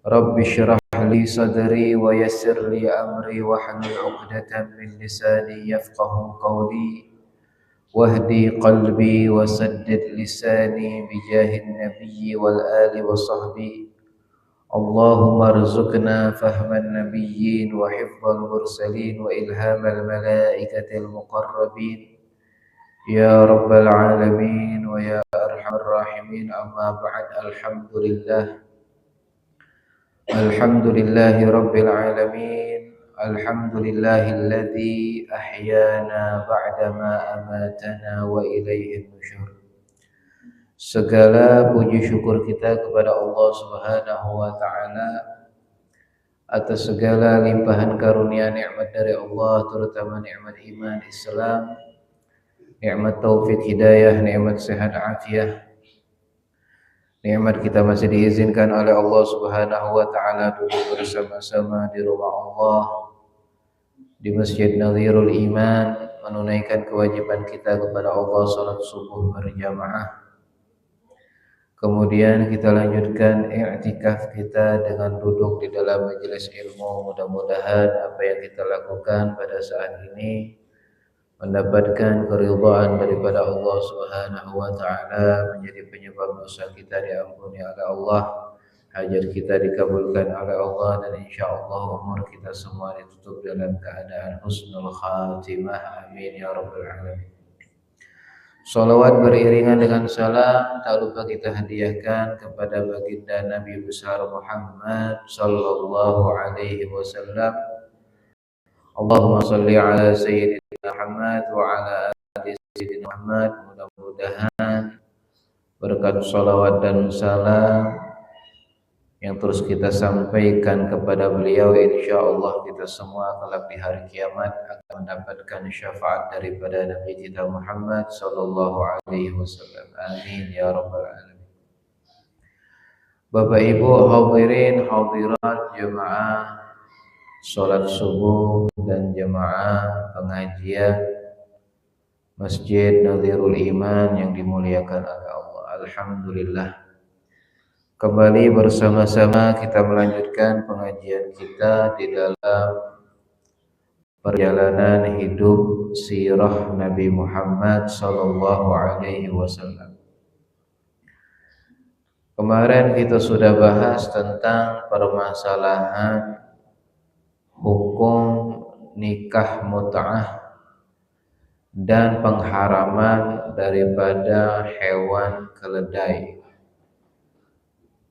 Rabbi shrah li sadri wa yassir li amri wahlul 'uqdatam min lisani yafqahu qawli wahdi qalbi wa saddid lisani bijahin nabiyyi wal ali wa sahbi. Allahumma rzuqna fahman nabiyyin wa hifdzal mursalin wa ilhamal malaikatil muqarrabin ya rabbal alamin wa ya arhamar rahimin. Amma ba'd. Alhamdulillahi rabbil alamin. Alhamdulillahilladzi ahyana ba'dama amatana wa ilaihin nusyur. Segala puji syukur kita kepada Allah Subhanahu wa taala atas segala limpahan karunia nikmat dari Allah, terutama nikmat iman Islam, nikmat taufik hidayah, nikmat sehat afiah. Nikmat kita masih diizinkan oleh Allah Subhanahu wa taala duduk bersama-sama di rumah Allah, di Masjid Nadhirul Iman, menunaikan kewajiban kita kepada Allah salat subuh berjamaah. Kemudian kita lanjutkan i'tikaf kita dengan duduk di dalam majelis ilmu. Mudah-mudahan apa yang kita lakukan pada saat ini mendapatkan keridhaan daripada Allah Subhanahu wa taala, menjadi penyebab dosa kita diampuni oleh Allah, hajat kita dikabulkan oleh Allah, dan insyaallah umur kita semua ditutup dalam keadaan husnul khatimah. Amin ya rabbal alamin. Salawat beriringan dengan salam tak lupa kita hadiahkan kepada baginda Nabi besar Muhammad sallallahu alaihi wasallam. Allahumma salli ala sayyidina Muhammad wa ala ali sayyidina Muhammad. Mudah-mudahan berkat salawat dan salam yang terus kita sampaikan kepada beliau, insyaallah kita semua kelak di hari kiamat akan mendapatkan syafaat daripada Nabi kita Muhammad sallallahu alaihi wasallam. Amin ya rabbal alamin. Bapak Ibu hadirin hadirat jemaah salat subuh dan jemaah pengajian Masjid Nadhirul Iman yang dimuliakan oleh Allah. Alhamdulillah, kembali bersama-sama kita melanjutkan pengajian kita di dalam perjalanan hidup sirah Nabi Muhammad sallallahu alaihi wasallam. Kemarin kita sudah bahas tentang permasalahan hukum nikah mut'ah dan pengharaman daripada hewan keledai.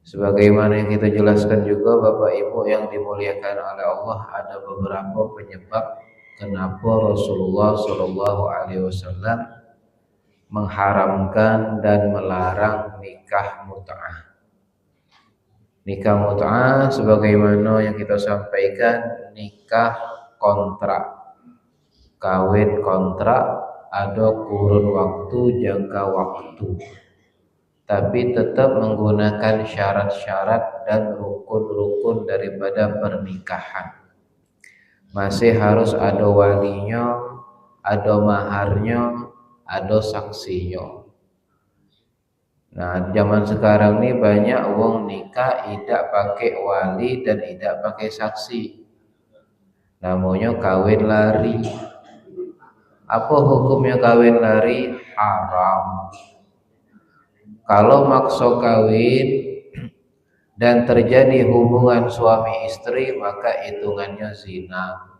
Sebagaimana yang kita jelaskan juga Bapak Ibu yang dimuliakan oleh Allah, ada beberapa penyebab kenapa Rasulullah Shallallahu Alaihi Wasallam mengharamkan dan melarang nikah mut'ah. Nikah mut'ah sebagaimana yang kita sampaikan, nikah kontrak, kawin kontrak, ada kurun waktu, jangka waktu, tapi tetap menggunakan syarat-syarat dan rukun-rukun daripada pernikahan. Masih harus ada walinya, ada maharnya, ada saksinya. Nah, zaman sekarang ini banyak wong nikah tidak pakai wali dan tidak pakai saksi. Namanya kawin lari. Apa hukumnya kawin lari? Haram. Kalau maksa kawin dan terjadi hubungan suami istri, maka hitungannya zina.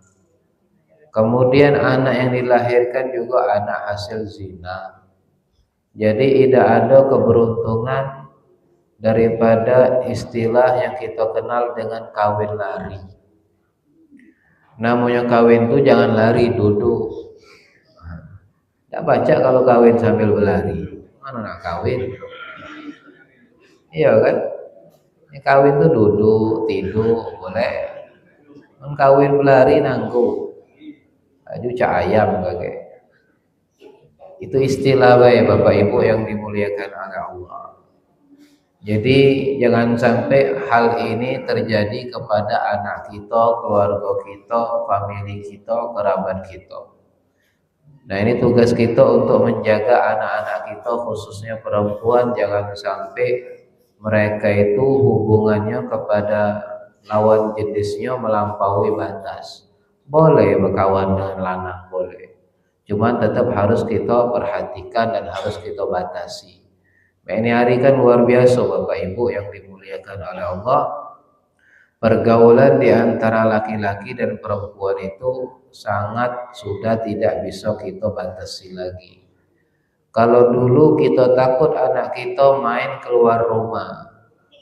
Kemudian anak yang dilahirkan juga anak hasil zina. Jadi tidak ada keberuntungan daripada istilah yang kita kenal dengan kawin lari. Namanya kawin itu jangan lari duduk. Tidak baca kalau kawin sambil berlari. Mana nak kawin? Iya kan? Kawin itu duduk, tidur, boleh. Kawin berlari nanggu. Aju cak ayam kayak. Itu istilah Bapak Ibu yang dimuliakan oleh Allah. Jadi jangan sampai hal ini terjadi kepada anak kita, keluarga kita, famili kita, kerabat kita. Nah, ini tugas kita untuk menjaga anak-anak kita, khususnya perempuan, jangan sampai mereka itu hubungannya kepada lawan jenisnya melampaui batas. Boleh berkawan dengan lanang, boleh. Cuma tetap harus kita perhatikan dan harus kita batasi. Ini hari kan luar biasa Bapak Ibu yang dimuliakan oleh Allah. Pergaulan di antara laki-laki dan perempuan itu sangat sudah tidak bisa kita batasi lagi. Kalau dulu kita takut anak kita main keluar rumah,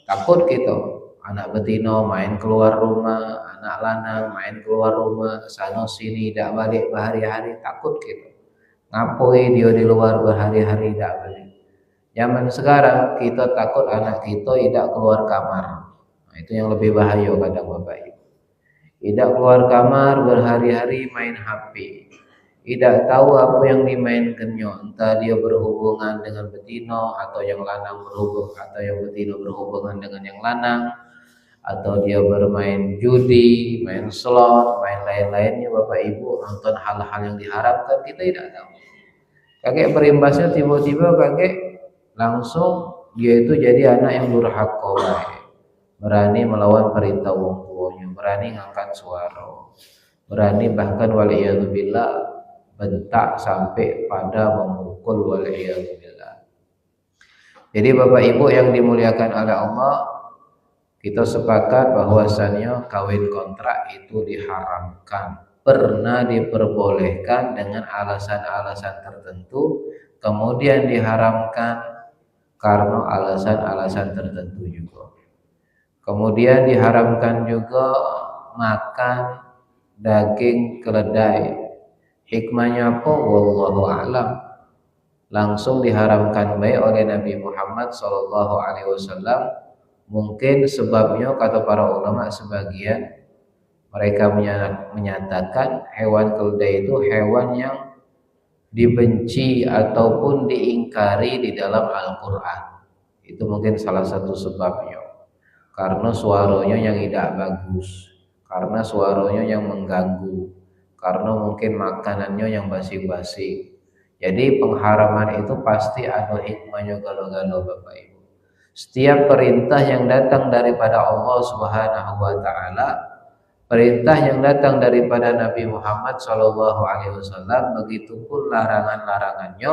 takut kita anak betina main keluar rumah, anak lanang main keluar rumah, sana sini tidak balik berhari-hari, takut kita. Ngapoi dia di luar berhari-hari tidak balik. Zaman sekarang kita takut anak kita tidak keluar kamar. Nah, itu yang lebih bahaya kadang Bapak Ibu. Tidak keluar kamar berhari-hari main HP. Tidak tahu apa yang dimainkannya, entah dia berhubungan dengan betina atau yang lanang atau yang betina berhubungan dengan yang lanang, atau dia bermain judi, main slot, main lain-lainnya Bapak Ibu, nonton hal-hal yang diharapkan, kita tidak tahu. Kakek berimbasnya tiba-tiba kakek langsung dia itu jadi anak yang durhaka, berani melawan perintah wong tuanya, berani ngangkat suara, berani bahkan waliyadzubillah bentak sampai pada memukul waliyadzubillah. Jadi Bapak Ibu yang dimuliakan oleh Allah, kita sepakat bahwasannya kawin kontrak itu diharamkan. Pernah diperbolehkan dengan alasan-alasan tertentu, kemudian diharamkan karena alasan-alasan tertentu juga. Kemudian diharamkan juga makan daging keledai. Hikmahnya apa? Wallahu a'lam. Langsung diharamkan baik oleh Nabi Muhammad SAW. Mungkin sebabnya kata para ulama sebagian mereka menyatakan hewan keledai itu hewan yang dibenci ataupun diingkari di dalam Al-Quran. Itu mungkin salah satu sebabnya. Karena suaranya yang tidak bagus, karena suaranya yang mengganggu, karena mungkin makanannya yang basi-basi. Jadi pengharaman itu pasti ada hikmahnya galo-galo Bapak Ibu. Setiap perintah yang datang daripada Allah Subhanahu wa taala, perintah yang datang daripada Nabi Muhammad SAW, begitupun larangan-larangannya,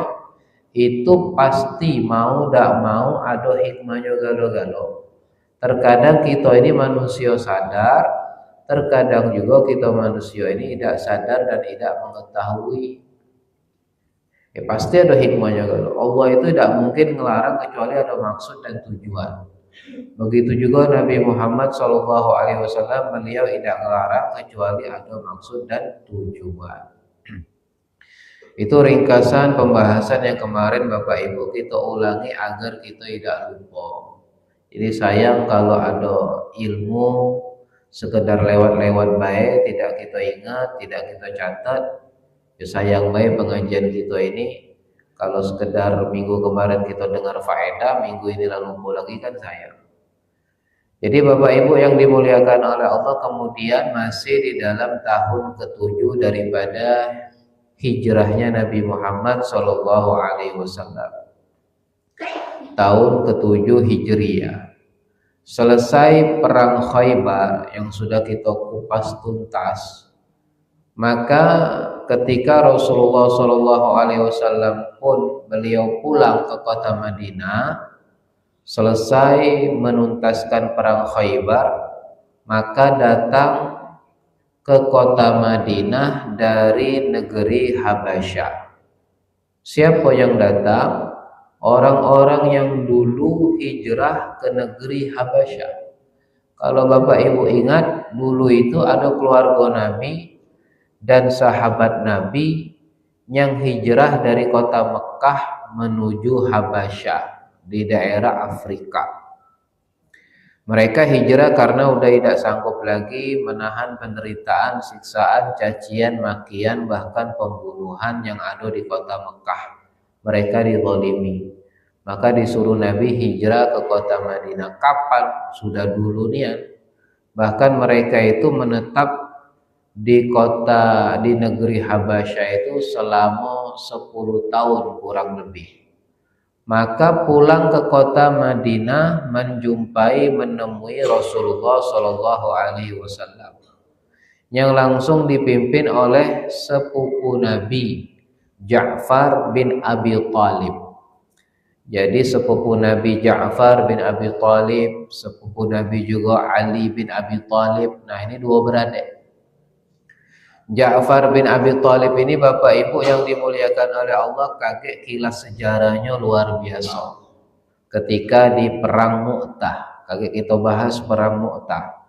itu pasti mau tidak mau ada hikmahnya galo-galo. Terkadang kita ini manusia sadar, terkadang juga kita manusia ini tidak sadar dan tidak mengetahui. Pasti ada hikmahnya kalau Allah itu tidak mungkin melarang kecuali ada maksud dan tujuan. Begitu juga Nabi Muhammad SAW, beliau tidak melarang kecuali ada maksud dan tujuan. Itu ringkasan pembahasan yang kemarin Bapak Ibu kita ulangi agar kita tidak lupa. Jadi sayang kalau ada ilmu sekedar lewat-lewat baik tidak kita ingat, tidak kita catat. Ya sayang baik pengajian kita ini kalau sekedar minggu kemarin kita dengar faedah, minggu ini lalu lupa lagi kan sayang. Jadi Bapak Ibu yang dimuliakan oleh Allah, kemudian masih di dalam tahun ke-7 daripada hijrahnya Nabi Muhammad SAW. Tahun ke-7 Hijriah. Selesai perang Khaybar yang sudah kita kupas tuntas, maka ketika Rasulullah SAW pun beliau pulang ke kota Madinah, selesai menuntaskan perang Khaybar, maka datang ke kota Madinah dari negeri Habasyah. Siapa yang datang? Orang-orang yang dulu hijrah ke negeri Habasyah. Kalau Bapak Ibu ingat, dulu itu ada keluarga Nabi dan sahabat Nabi yang hijrah dari kota Mekah menuju Habasyah di daerah Afrika. Mereka hijrah karena udah tidak sanggup lagi menahan penderitaan, siksaan, cacian, makian, bahkan pembunuhan yang ada di kota Mekah. Mereka dizalimi. Maka disuruh Nabi hijrah ke kota Madinah. Kapan? Sudah dulu niat. Bahkan mereka itu menetap di negeri Habasyah itu selama 10 tahun kurang lebih. Maka pulang ke kota Madinah menemui Rasulullah Shallallahu Alaihi Wasallam yang langsung dipimpin oleh sepupu Nabi Ja'far bin Abi Thalib. Jadi sepupu Nabi Ja'far bin Abi Thalib, sepupu Nabi juga Ali bin Abi Thalib. Nah, ini dua beradik. Ja'far bin Abi Thalib ini bapak ibu yang dimuliakan oleh Allah, kaget kilas sejarahnya luar biasa. Ketika di perang Mu'tah, kaget kita bahas perang Mu'tah.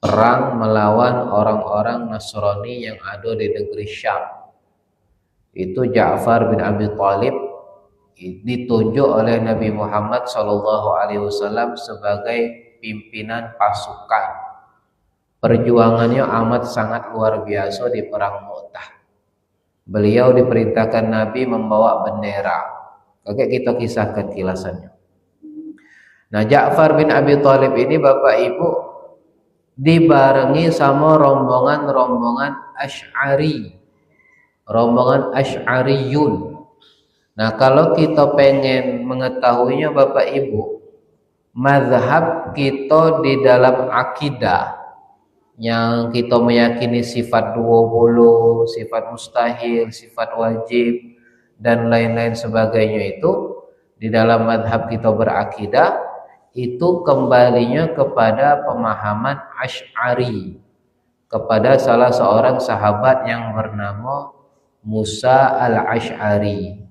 Perang melawan orang-orang Nasrani yang ada di negeri Syam. Itu Ja'far bin Abi Thalib ditunjuk oleh Nabi Muhammad SAW sebagai pimpinan pasukan. Perjuangannya amat sangat luar biasa di perang Mu'tah. Beliau diperintahkan Nabi membawa bendera. Oke, kita kisahkan kilasannya. Nah, Ja'far bin Abi Thalib ini bapak ibu dibarengi sama rombongan Asy'ari. Rombongan Asy'ariyun. Nah, kalau kita pengen mengetahuinya bapak ibu, mazhab kita di dalam akidah yang kita meyakini sifat 20, sifat mustahil, sifat wajib, dan lain-lain sebagainya itu di dalam madhab kita berakidah itu kembalinya kepada pemahaman Asy'ari, kepada salah seorang sahabat yang bernama Musa al-Asy'ari.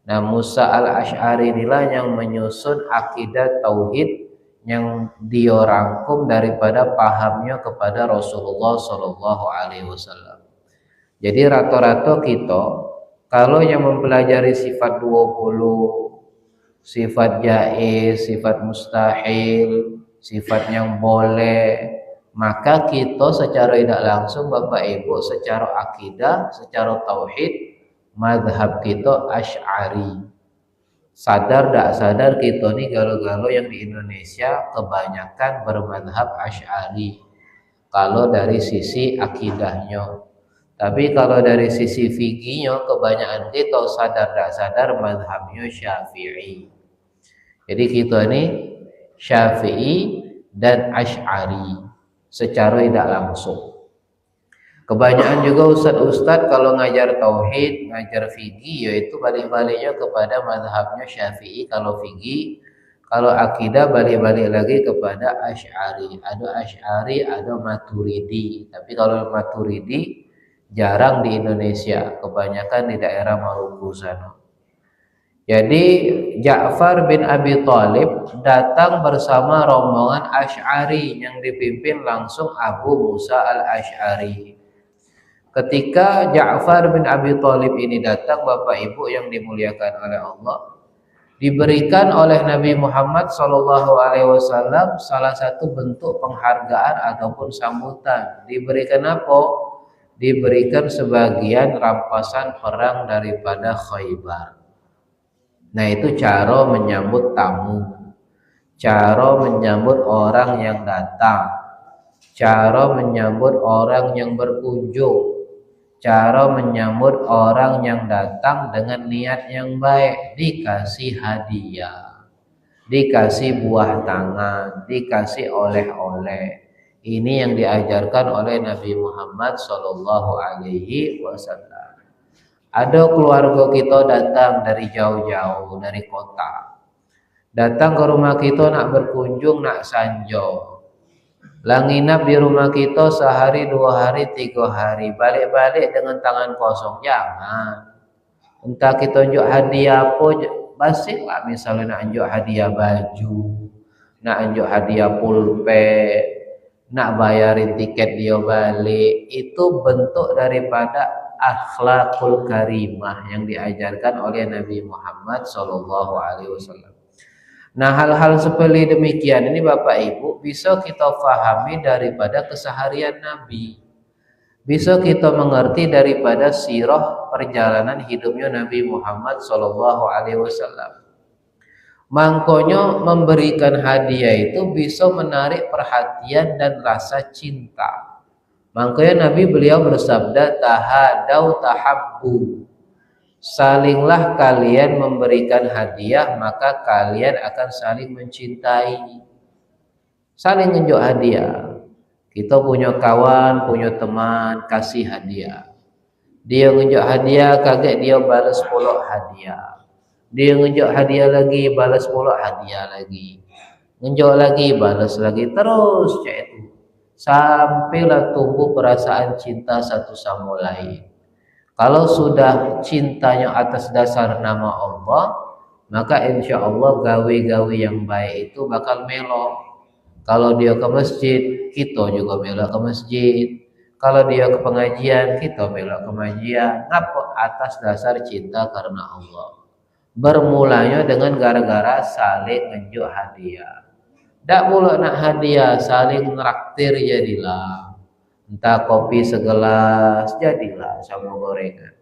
Nah, Musa al-Asy'ari inilah yang menyusun akidah tauhid yang dia rangkum daripada pahamnya kepada Rasulullah Shallallahu Alaihi Wasallam. Jadi rata-rata kita kalau yang mempelajari sifat 20, sifat jaiz, sifat mustahil, sifat yang boleh, maka kita secara tidak langsung bapak ibu secara akidah, secara tauhid, madhab kita Asy'ari. Sadar tak sadar kita nih galau-galau yang di Indonesia kebanyakan bermadhab Asy'ari kalau dari sisi akidahnya. Tapi kalau dari sisi fikihnya kebanyakan kita sadar tak sadar madhabnya Syafi'i. Jadi kita ini Syafi'i dan Asy'ari secara tidak langsung. Kebanyakan juga ustadz-ustadz kalau ngajar tauhid, ngajar fikih, yaitu balik-baliknya kepada mazhabnya Syafi'i kalau fikih. Kalau akidah balik-balik lagi kepada Asy'ari. Ada Asy'ari, ada Maturidi. Tapi kalau Maturidi jarang di Indonesia, kebanyakan di daerah Maluku sana. Jadi Ja'far bin Abi Thalib datang bersama rombongan Asy'ari yang dipimpin langsung Abu Musa al-Asy'ari. Ketika Ja'far bin Abi Thalib ini datang bapak ibu yang dimuliakan oleh Allah, diberikan oleh Nabi Muhammad SAW salah satu bentuk penghargaan ataupun sambutan. Diberikan apa? Diberikan sebagian rampasan perang daripada Khaybar. Nah, itu cara menyambut tamu, cara menyambut orang yang datang, cara menyambut orang yang berkunjung, cara menyambut orang yang datang dengan niat yang baik. Dikasih hadiah, dikasih buah tangan, dikasih oleh-oleh. Ini yang diajarkan oleh Nabi Muhammad SAW. Ada keluarga kita datang dari jauh-jauh, dari kota, datang ke rumah kita nak berkunjung, nak sanjo. Nginap di rumah kita sehari, 2 hari, 3 hari, balik-balik dengan tangan kosong. Jangan. Entah kita unjuk hadiah apa, basi lah. Misalnya nak unjuk hadiah baju, nak unjuk hadiah pulpen, nak bayarin tiket dia balik. Itu bentuk daripada akhlakul karimah yang diajarkan oleh Nabi Muhammad SAW. Nah, hal-hal seperti demikian ini bapak ibu bisa kita fahami daripada keseharian Nabi, bisa kita mengerti daripada sirah perjalanan hidupnya Nabi Muhammad SAW. Mangkonya memberikan hadiah itu bisa menarik perhatian dan rasa cinta. Makanya Nabi beliau bersabda tahadau tahabbu. salinglah kalian memberikan hadiah, maka kalian akan saling mencintai. Saling nunjuk hadiah. Kita punya kawan, punya teman, kasih hadiah. Dia nunjuk hadiah, kaget dia balas pula hadiah. Dia nunjuk hadiah lagi, balas pula hadiah lagi. Nunjuk lagi, balas lagi, terus cak itu. Sampailah tumbuh perasaan cinta satu sama lain. Kalau sudah cintanya atas dasar nama Allah, maka insya Allah gawe-gawe yang baik itu bakal melok. Kalau dia ke masjid, kita juga melok ke masjid. Kalau dia ke pengajian, kita melok ke pengajian. Ngapa? Atas dasar cinta karena Allah. Bermulanya dengan gara-gara saling nunjuk hadiah. Tak pula nak hadiah, saling nraktir jadilah. Entah kopi segelas, jadilah sama gorengan.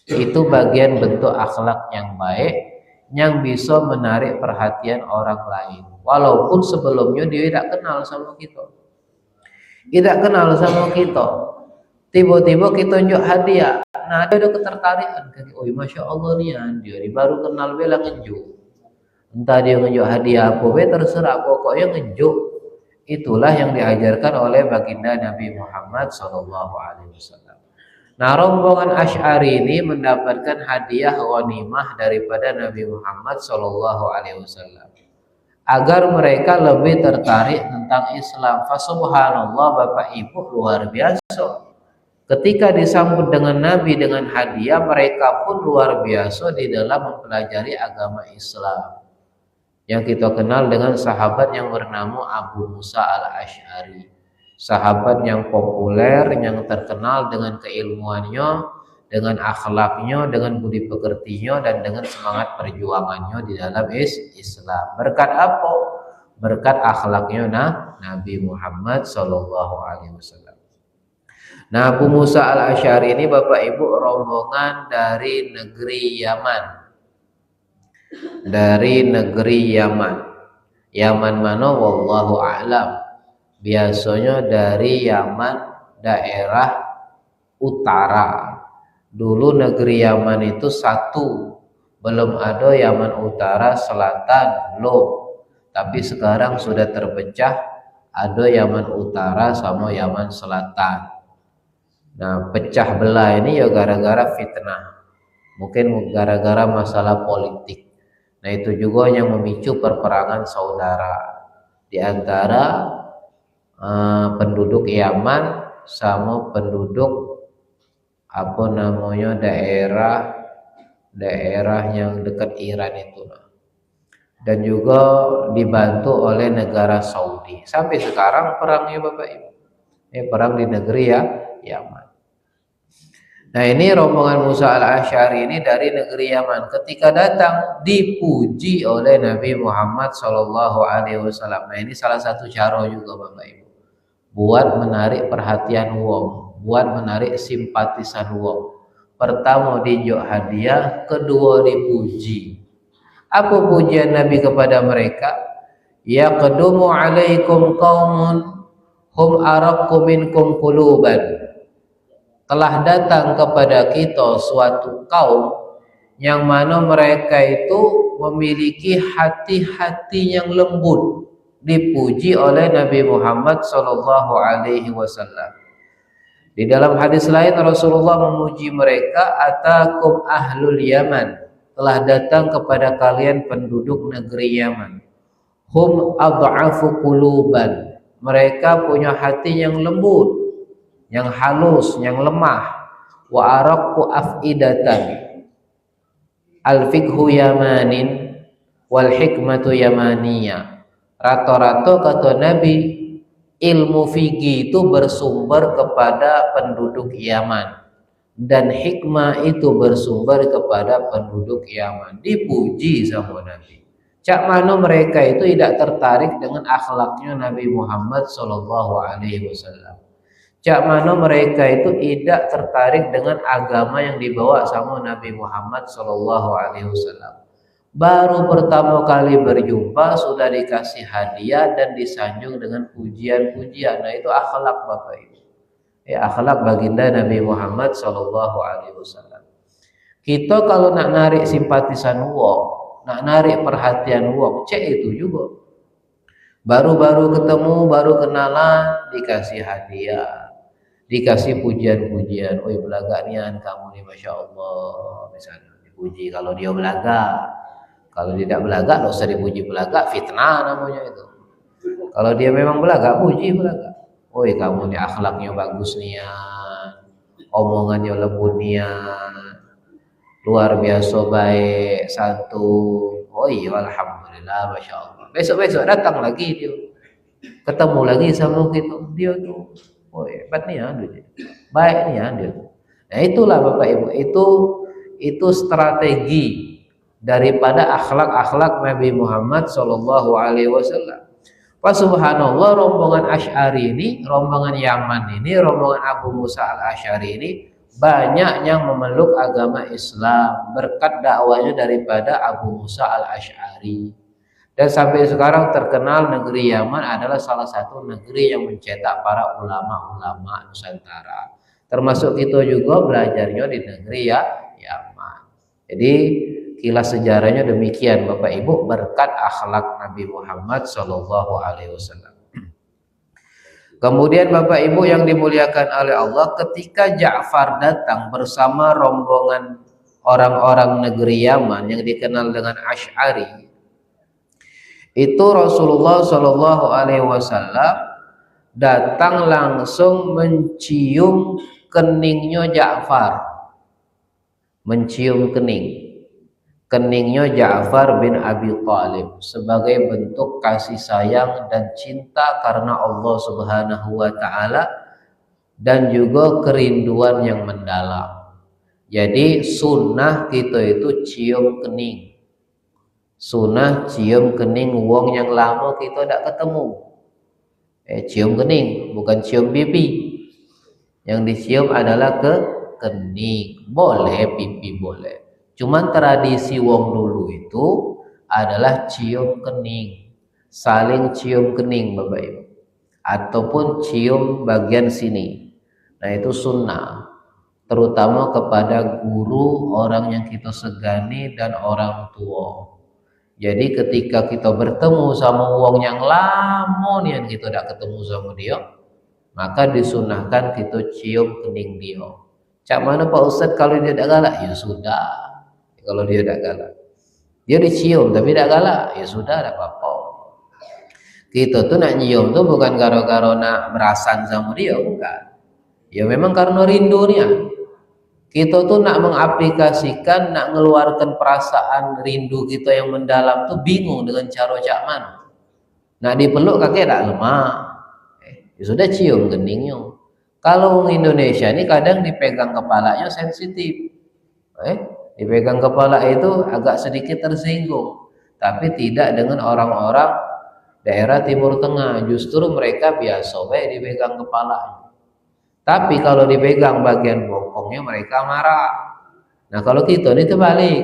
Itu bagian bentuk akhlak yang baik yang bisa menarik perhatian orang lain. Walaupun sebelumnya dia tidak kenal sama kita. Tidak kenal sama kita. Tiba-tiba kita tunjuk hadiah. Nah, dia ada ketertarikan. Oh, Masya Allah nih, dia baru kenal bela ngejuk. Entah dia ngejuk hadiah apa, terserah. Pokoknya ngejuk. Itulah yang diajarkan oleh baginda Nabi Muhammad SAW. Nah, rombongan Asy'ari ini mendapatkan hadiah ghanimah daripada Nabi Muhammad SAW agar mereka lebih tertarik tentang Islam. Fasubhanallah, Bapak Ibu, luar biasa. Ketika disambut dengan Nabi dengan hadiah, mereka pun luar biasa di dalam mempelajari agama Islam. Yang kita kenal dengan sahabat yang bernama Abu Musa al-Asy'ari. Sahabat yang populer, yang terkenal dengan keilmuannya, dengan akhlaknya, dengan budi pekertinya, dan dengan semangat perjuangannya di dalam Islam. Berkat apa? Berkat akhlaknya Nabi Muhammad SAW. Nah, Abu Musa al-Asy'ari ini Bapak Ibu rombongan dari negeri Yaman. Dari negeri Yaman. Yaman mana? Wallahu a'lam. Biasanya dari Yaman daerah utara. Dulu negeri Yaman itu satu, belum ada Yaman utara, selatan, belum. Tapi sekarang sudah terpecah, ada Yaman utara sama Yaman selatan. Nah, pecah belah ini ya gara-gara fitnah. Mungkin gara-gara masalah politik. Nah, itu juga yang memicu perperangan saudara di antara penduduk Yaman sama penduduk daerah yang dekat Iran itu, dan juga dibantu oleh negara Saudi. Sampai sekarang perangnya Bapak Ibu, perang di negeri Yaman. Nah, ini rombongan Musa al-Asy'ari ini dari negeri Yaman. Ketika datang dipuji oleh Nabi Muhammad SAW. Nah, ini salah satu cara juga Bapak Ibu buat menarik perhatian wong, buat menarik simpatisan wong. Pertama dijuk hadiah, kedua dipuji. Apa pujian Nabi kepada mereka? Yaqdumu alaikum qaumun hum araqqu minkum quluban. Telah datang kepada kita suatu kaum yang mana mereka itu memiliki hati-hati yang lembut. Dipuji oleh Nabi Muhammad SAW. Di dalam hadis lain Rasulullah memuji mereka, atakum ahlul Yaman, telah datang kepada kalian penduduk negeri Yaman. Hum ad'afu quluban, mereka punya hati yang lembut, yang halus, yang lemah. Wa araqqu afidatan, al-fiqhu yamanin wal hikmatu yamaniyah. Rata-rata kata Nabi, ilmu fikih itu bersumber kepada penduduk Yaman, dan hikmah itu bersumber kepada penduduk Yaman. Dipuji sama Nabi. Cak mana mereka itu tidak tertarik dengan akhlaknya Nabi Muhammad SAW. Cak mana mereka itu tidak tertarik dengan agama yang dibawa sama Nabi Muhammad SAW. Baru pertama kali berjumpa sudah dikasih hadiah dan disanjung dengan pujian-pujian. Nah, itu akhlak Bapak Ibu. Akhlak baginda Nabi Muhammad SAW. Kita kalau nak narik simpatisan wong, nak narik perhatian wong, cek itu juga. Baru-baru ketemu, baru kenalan, dikasih hadiah, dikasih pujian-pujian. Oi belaga nian kamu nih, masya Allah, misalnya dipuji kalau dia belaga. Kalau dia tidak belaga, tidak usah dipuji belaga, fitnah namanya itu. Kalau dia memang belaga, puji belaga. Oi kamu nih akhlaknya bagus nian, omongannya lembut nian, luar biasa baik, santun. Oh iya, alhamdulillah, masya Allah. Besok-besok datang lagi dia, ketemu lagi sama kita, dia tuh, oh hebat nih ya, baik nih ya dia. Nah itulah Bapak Ibu, itu strategi daripada akhlak-akhlak Nabi Muhammad Shallallahu Alaihi Wasallam. Pak subhanallah, rombongan Asy'ari ini, rombongan Yaman ini, rombongan Abu Musa al-Asy'ari ini banyak yang memeluk agama Islam berkat dakwanya daripada Abu Musa al-Asy'ari. Dan sampai sekarang terkenal negeri Yaman adalah salah satu negeri yang mencetak para ulama-ulama Nusantara. Termasuk kita juga belajarnya di negeri Yaman. Jadi kilas sejarahnya demikian Bapak Ibu, berkat akhlak Nabi Muhammad Shallallahu Alaihi Wasallam. Kemudian Bapak Ibu yang dimuliakan oleh Allah, ketika Ja'far datang bersama rombongan orang-orang negeri Yaman yang dikenal dengan Asy'ari, itu Rasulullah Shallallahu Alaihi Wasallam datang langsung mencium keningnya Ja'far, mencium keningnya Ja'far bin Abi Thalib sebagai bentuk kasih sayang dan cinta karena Allah Subhanahu wa Ta'ala dan juga kerinduan yang mendalam. Jadi sunnah kita itu cium kening, sunnah cium kening wong yang lama kita tidak ketemu. Cium kening, bukan cium pipi. Yang dicium adalah kening. Boleh pipi boleh. Cuman tradisi wong dulu itu adalah cium kening, saling cium kening Bapak Ibu, ataupun cium bagian sini. Nah itu sunnah, terutama kepada guru, orang yang kita segani dan orang tua. Jadi ketika kita bertemu sama wong yang lama nih yang kita tidak ketemu sama dia, maka disunahkan kita cium kening dia. Cak mana Pak Ustadz kalau dia tidak galak? Ya sudah, kalau dia tidak galak, dia dicium tapi tidak galak, ya sudah, tidak apa-apa. Kita tuh nak nyium tuh bukan karo-karo nak berasan sama dia, bukan. Ya memang karena rindu nih. Kita tuh nak mengaplikasikan, nak mengeluarkan perasaan rindu kita yang mendalam tuh bingung dengan cara cak mana. Nak dipeluk kakek tak lemah, ya sudah cium keningnya. Kalau orang Indonesia ini kadang dipegang kepalanya sensitif, dipegang kepala itu agak sedikit tersinggung. Tapi tidak dengan orang-orang daerah Timur Tengah, justru mereka biasa baik dipegang kepalanya. Tapi kalau dipegang bagian bokongnya mereka marah. Nah kalau kita ini terbalik,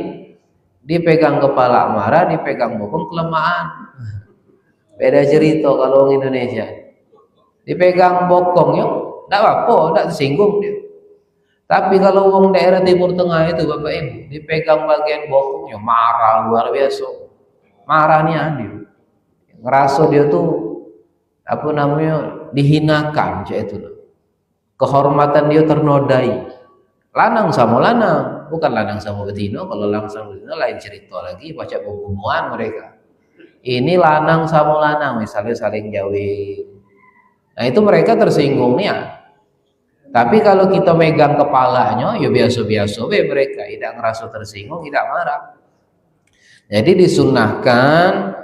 dipegang kepala marah, dipegang bokong kelemahan. Beda cerita kalau orang Indonesia. Dipegang bokongnya tidak apa-apa, tidak tersinggung dia. Tapi kalau orang daerah Timur Tengah itu Bapak Ibu, dipegang bagian bokongnya marah luar biasa. Marahnya dia, ngerasa dia tuh apa namanya dihinakan, cak itu. Kehormatan dia ternodai. Lanang sama lanang, bukan lanang sama betina. Kalau lanang sama betina lain cerita lagi, baca pembunuhan mereka. Ini lanang sama lanang, misalnya saling jauhin. Nah itu mereka tersinggung nih ya. Tapi kalau kita megang kepalanya, ya biasa-biasa mereka tidak ngerasa tersinggung, tidak marah. Jadi disunahkan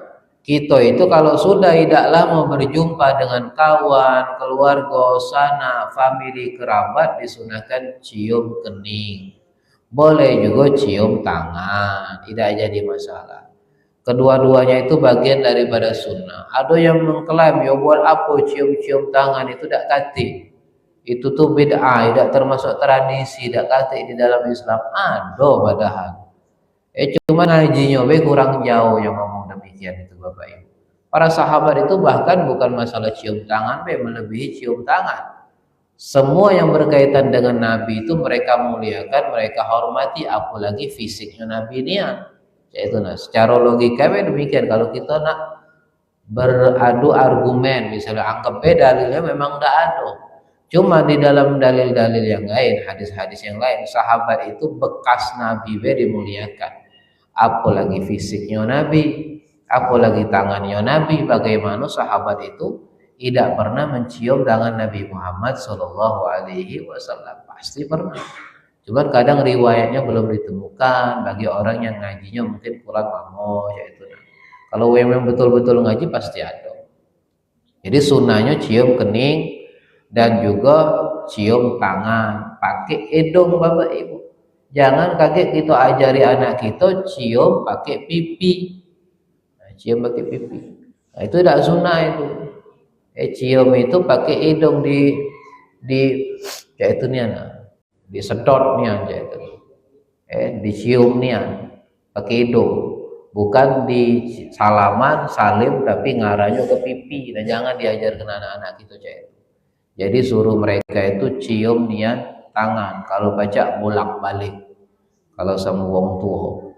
kita itu kalau sudah tidak lama berjumpa dengan kawan, keluarga, sanak, famili, kerabat, disunahkan cium kening. Boleh juga cium tangan, tidak jadi masalah. Kedua-duanya itu bagian daripada sunnah. Ada yang mengklaim, ya buat apa cium-cium tangan itu tidak kati. Itu tuh bid'ah, tidak termasuk tradisi, tidak kati di dalam Islam. Ada padahal. Cuman hajinya kurang jauh yang ngomong demikian itu Bapak Ibu. Para sahabat itu bahkan bukan masalah cium tangan, melebihi cium tangan. Semua yang berkaitan dengan Nabi itu mereka muliakan, mereka hormati, apalagi fisiknya Nabi ini ya. Yaitu secara logika demikian. Kalau kita nak beradu argumen, misalnya anggap dalilnya memang tidak ada. Cuma di dalam dalil-dalil yang lain, hadis-hadis yang lain, sahabat itu bekas Nabi dimuliakan. Apalagi fisiknya Nabi, apalagi tangannya Nabi. Bagaimana sahabat itu tidak pernah mencium tangan Nabi Muhammad Shallallahu Alaihi Wasallam? Pasti pernah. Cuman kadang riwayatnya belum ditemukan bagi orang yang ngajinya mungkin kurang lama, yaitu. Kalau yang betul-betul ngaji pasti ada. Jadi sunnahnya cium kening dan juga cium tangan, pakai hidung Bapak Ibu. Jangan kaget kita ajari anak kita cium pakai pipi. Nah, cium pakai pipi. Nah, itu tidak sunnah itu. Cium itu pakai hidung di yaitu nih disedot nih aja itu. Dicium nih pakai hidung. Bukan di salaman salim tapi ngarahnya ke pipi. Dan jangan diajarkan anak-anak kita Jadi suruh mereka itu cium niat tangan. Kalau baca bolak-balik. Kalau sama wong tua.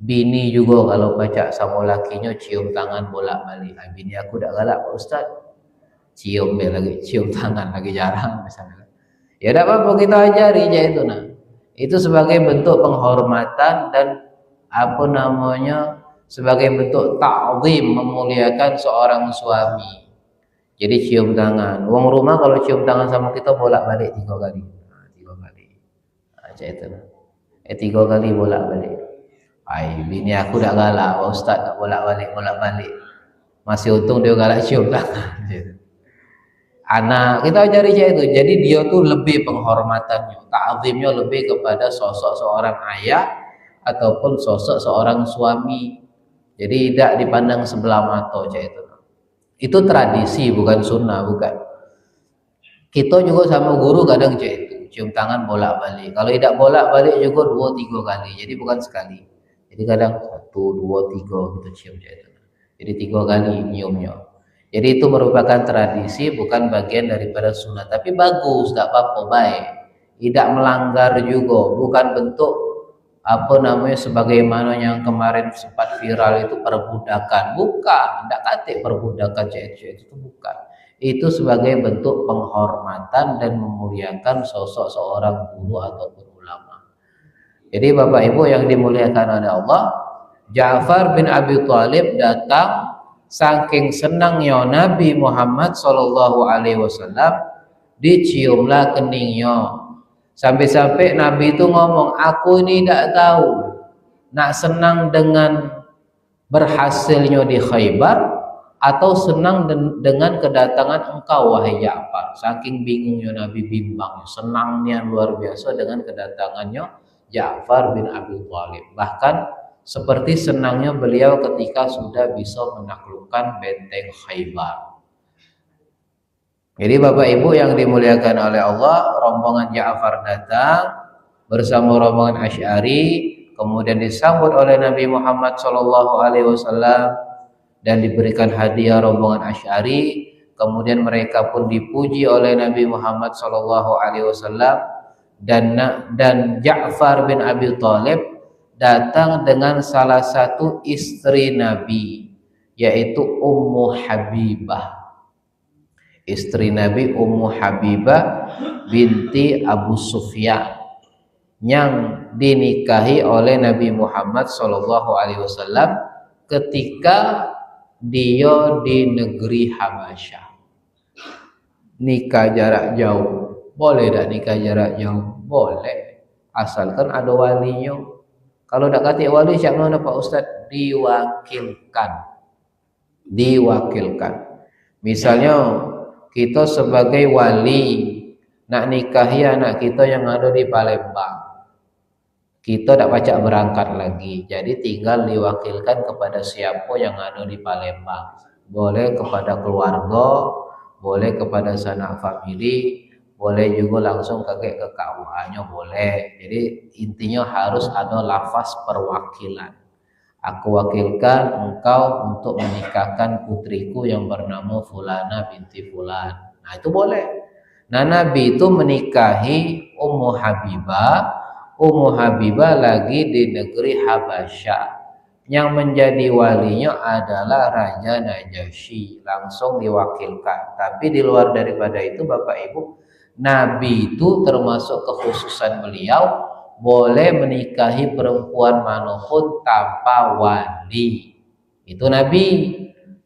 Bini juga kalau baca sama lakinya cium tangan bolak-balik. Bini aku udah galak Pak Ustaz. Cium lagi, cium tangan lagi jarang misalnya. Ya tidak apa-apa kita ajari itu Itu sebagai bentuk penghormatan dan sebagai bentuk ta'zim, memuliakan seorang suami. Jadi cium tangan. Wong rumah kalau cium tangan sama kita bolak-balik 3 kali. 3 kali. Itu. 3 kali bolak-balik. Bini aku dah galak, Pak Ustaz tak bolak-balik. Masih untung dia galak cium tangan. Anak kita ajari itu. Jadi dia tuh lebih penghormatannya, ta'zimnya lebih kepada sosok seorang ayah ataupun sosok seorang suami. Jadi tidak dipandang sebelah mata itu. Itu tradisi bukan sunnah, bukan. Kita juga sama guru kadang itu cium tangan bolak-balik. Kalau tidak bolak-balik juga 2-3 kali. Jadi bukan sekali. Jadi kadang 1, 2, 3 gitu cium itu. Jadi 3 kali nyiumnya. Jadi itu merupakan tradisi, bukan bagian daripada sunnah. Tapi bagus, tidak apa-apa, baik. Tidak melanggar juga, bukan bentuk sebagaimana yang kemarin sempat viral itu perbudakan. Bukan, tidak kata perbudakan itu bukan. Itu sebagai bentuk penghormatan dan memuliakan sosok seorang guru ataupun ulama. Jadi Bapak Ibu yang dimuliakan oleh Allah, Ja'far bin Abi Thalib datang saking senangnya Nabi Muhammad Sallallahu Alaihi Wasallam, diciumlah keningnya. Sampai-sampai Nabi itu ngomong, aku ini tidak tahu nak senang dengan berhasilnya di Khaybar atau senang dengan kedatangan engkau wahai Ja'far. Saking bingungnya Nabi, bimbang, senangnya luar biasa dengan kedatangannya Ja'far bin Abi Thalib. Bahkan seperti senangnya beliau ketika sudah bisa menaklukkan benteng Khaybar. Jadi Bapak Ibu yang dimuliakan oleh Allah, rombongan Ja'far datang bersama rombongan Asy'ari, kemudian disambut oleh Nabi Muhammad SAW dan diberikan hadiah rombongan Asy'ari. Kemudian mereka pun dipuji oleh Nabi Muhammad SAW dan Ja'far bin Abi Thalib datang dengan salah satu istri Nabi, yaitu Ummu Habibah. Istri Nabi Ummu Habibah binti Abu Sufyan yang dinikahi oleh Nabi Muhammad SAW ketika dia di negeri Habasyah. Nikah jarak jauh. Boleh tak nikah jarak jauh? Boleh. Asalkan ada walinya. Kalau tidak kata wali, siapa mana Pak Ustadz? Diwakilkan. Misalnya kita sebagai wali nak nikahi anak kita yang ada di Palembang, kita tidak pacak berangkat lagi, jadi tinggal diwakilkan kepada siapa yang ada di Palembang. Boleh kepada keluarga, boleh kepada sanak famili, boleh juga langsung ke KUA-nya boleh. Jadi intinya harus ada lafaz perwakilan. Aku wakilkan engkau untuk menikahkan putriku yang bernama Fulana binti Fulan. Nah itu boleh. Nah, Nabi itu menikahi Ummu Habibah. Ummu Habibah lagi di negeri Habasyah. Yang menjadi walinya adalah Raja Najasyi, langsung diwakilkan. Tapi di luar daripada itu Bapak Ibu, Nabi itu termasuk kekhususan beliau boleh menikahi perempuan manapun tanpa wali. Itu Nabi.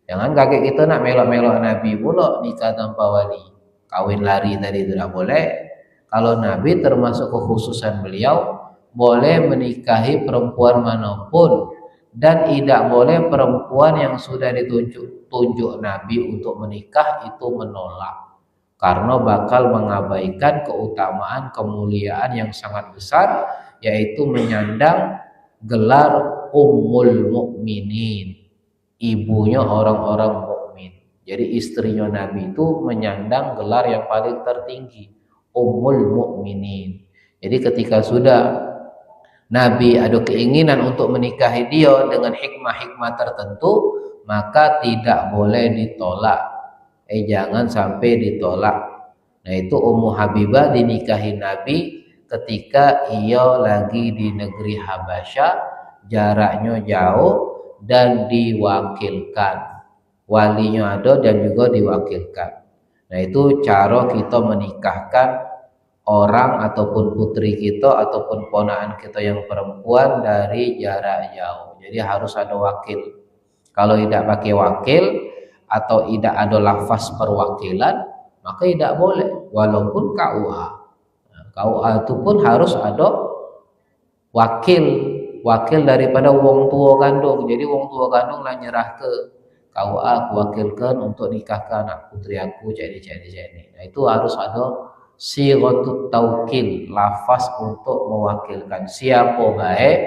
Jangan kakek kita nak melok-melok Nabi pula nikah tanpa wali. Kawin lari tadi tidak boleh. Kalau Nabi termasuk kekhususan beliau boleh menikahi perempuan manapun, dan tidak boleh perempuan yang sudah tunjuk Nabi untuk menikah itu menolak, karena bakal mengabaikan keutamaan kemuliaan yang sangat besar, yaitu menyandang gelar Ummul Mukminin, ibunya orang-orang mukmin. Jadi istrinya Nabi itu menyandang gelar yang paling tertinggi, Ummul Mukminin. Jadi ketika sudah Nabi ada keinginan untuk menikahi dia dengan hikmah-hikmah tertentu, maka tidak boleh ditolak. Jangan sampai ditolak. Nah, itu Ummu Habibah dinikahi Nabi ketika ia lagi di negeri Habasyah, jaraknya jauh dan diwakilkan. Walinya ada dan juga diwakilkan. Nah, itu cara kita menikahkan orang ataupun putri kita ataupun ponakan kita yang perempuan dari jarak jauh. Jadi harus ada wakil. Kalau tidak pakai wakil atau tidak ada lafaz perwakilan, maka tidak boleh, walaupun KUA. Nah, KUA itu pun harus ada wakil daripada wong tua kandung. Jadi wong tua kandung lah nyerah ke KUA, aku wakilkan untuk nikahkan anak putri aku jadi. Nah, itu harus ada sighatut taukil, lafaz untuk mewakilkan. Siapa baik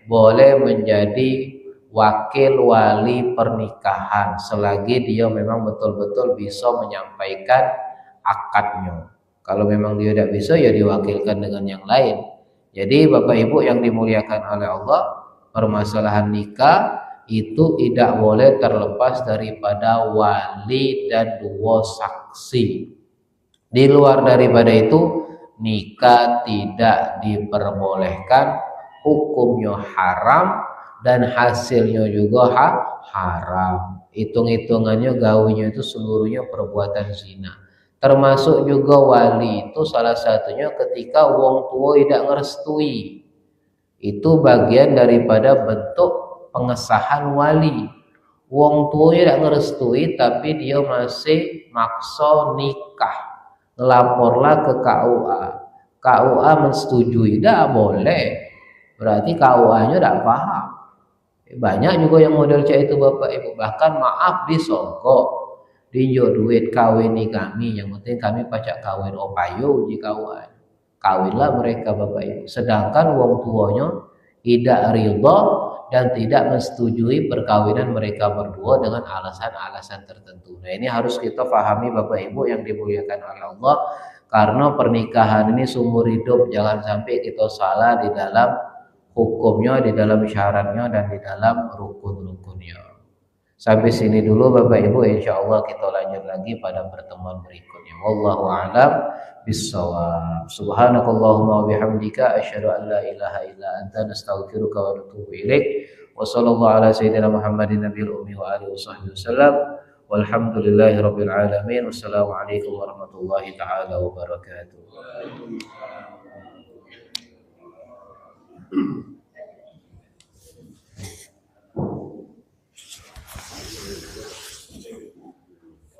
boleh menjadi wakil wali pernikahan selagi dia memang betul-betul bisa menyampaikan akadnya. Kalau memang dia tidak bisa, ya diwakilkan dengan yang lain. Jadi Bapak Ibu yang dimuliakan oleh Allah, permasalahan nikah itu tidak boleh terlepas daripada wali dan dua saksi. Di luar daripada itu, nikah tidak diperbolehkan, hukumnya haram dan hasilnya juga haram. Hitung-hitungannya gawinya itu seluruhnya perbuatan zina. Termasuk juga wali itu salah satunya ketika wong tua tidak ngerestui. Itu bagian daripada bentuk pengesahan wali. Wong tua tidak ngerestui tapi dia masih maksa nikah. Laporlah ke KUA. KUA mensetujui, tidak boleh. Berarti KUA-nya tidak paham. Banyak juga yang model cek itu Bapak Ibu. Bahkan maaf disogok, dinjuk duit kawini kami. Yang penting kami pacak kawin opayo di KUA. Kawinlah mereka Bapak Ibu. Sedangkan wong tuanya tidak ridha dan tidak menyetujui perkawinan mereka berdua dengan alasan-alasan tertentu. Nah, ini harus kita pahami Bapak Ibu yang dimuliakan oleh Allah, karena pernikahan ini seumur hidup. Jangan sampai kita salah di dalam hukumnya, di dalam syaratnya, dan di dalam rukun-rukunnya. Sampai sini dulu Bapak Ibu, insya Allah kita lanjut lagi pada pertemuan berikutnya. Wallahu a'lam bissawab. Subhanakallahumma wa bihamdika asyhadu an la ilaha illa anta nastaghfiruka wa natubu ilaik. Wa sallallahu ala sayyidina Muhammadin nabiyil ummi wa alihi washabbihi wasallam. Walhamdulillahi rabbil alamin. Wassalamualaikum warahmatullahi taala wabarakatuh.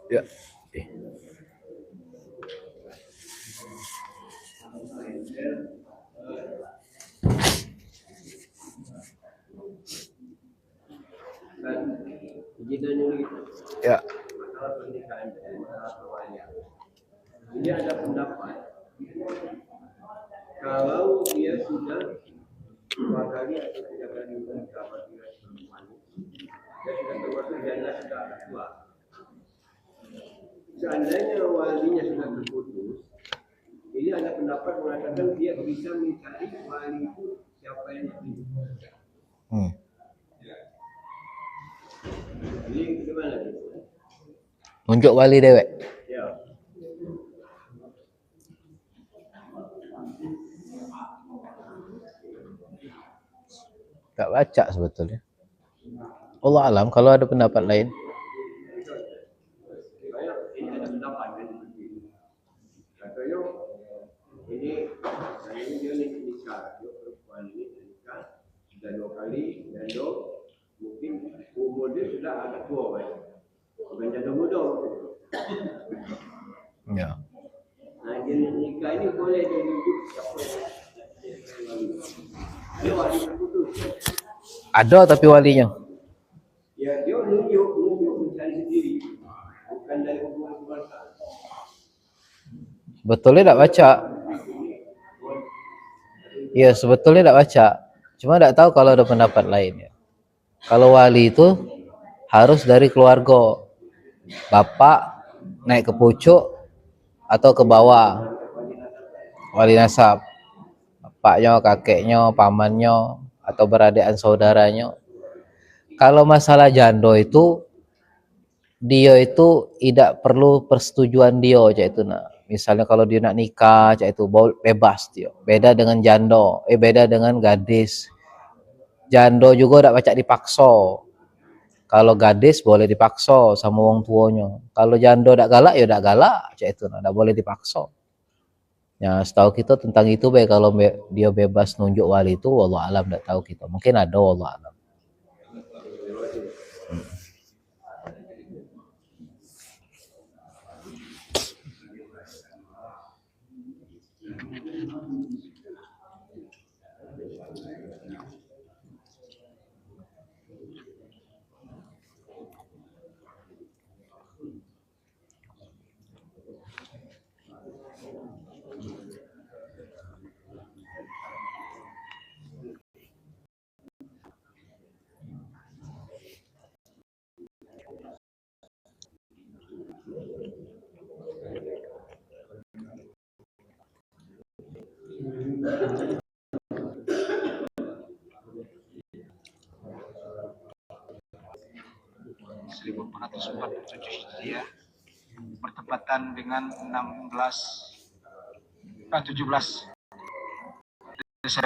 Ya. Ya. Ini ada pendapat kalau dia sudah 2 kali atau 3 kali menikah dengan perempuan, dia sudah termasuk janda sudah tua. Seandainya walinya sudah terputus, ini ada pendapat mengatakan dia bisa mencari wali itu siapa yang dibutuhkan. Jadi bagaimana? Nunjuk wali dewek. Ya. Tak baca sebetulnya. Allah alam, kalau ada pendapat lain. Saya ini ada pendapat kan seperti ini. Katanya ini saya ini dia nikah, dia perempuan ini nikah sudah 2 kali dan dia mungkin umur dia sudah agak tua kan. Bukan janda muda. Ya. Nah dia nikah ini boleh dia tunjuk siapa dia wali terputus. Ada tapi walinya. Ya dia nunjuk mencari sendiri, bukan dari hubungan keluarga. Sebetulnya tak baca. Iya, sebetulnya tak baca. Cuma tak tahu kalau ada pendapat lain ya. Kalau wali itu harus dari keluarga. Bapak naik ke pucuk atau ke bawah. Wali nasab. Bapaknya, kakeknya, pamannya atau beradik saudaranya. Kalau masalah jando itu dia itu tidak perlu persetujuan dia cak itu nak. Misalnya kalau dia nak nikah cak itu bebas dia. Beda dengan jando, beda dengan gadis. Jando juga tak pacak dipaksa. Kalau gadis boleh dipaksa sama wong tuanya. Kalau jando tak galak ya tak galak cak itu nak, tak boleh dipaksa. Ya, setahu kita tentang itu baik kalau dia bebas nunjuk wali itu wallah alam tak tahu kita. Mungkin ada wallah alam. Ya, bertepatan dengan 17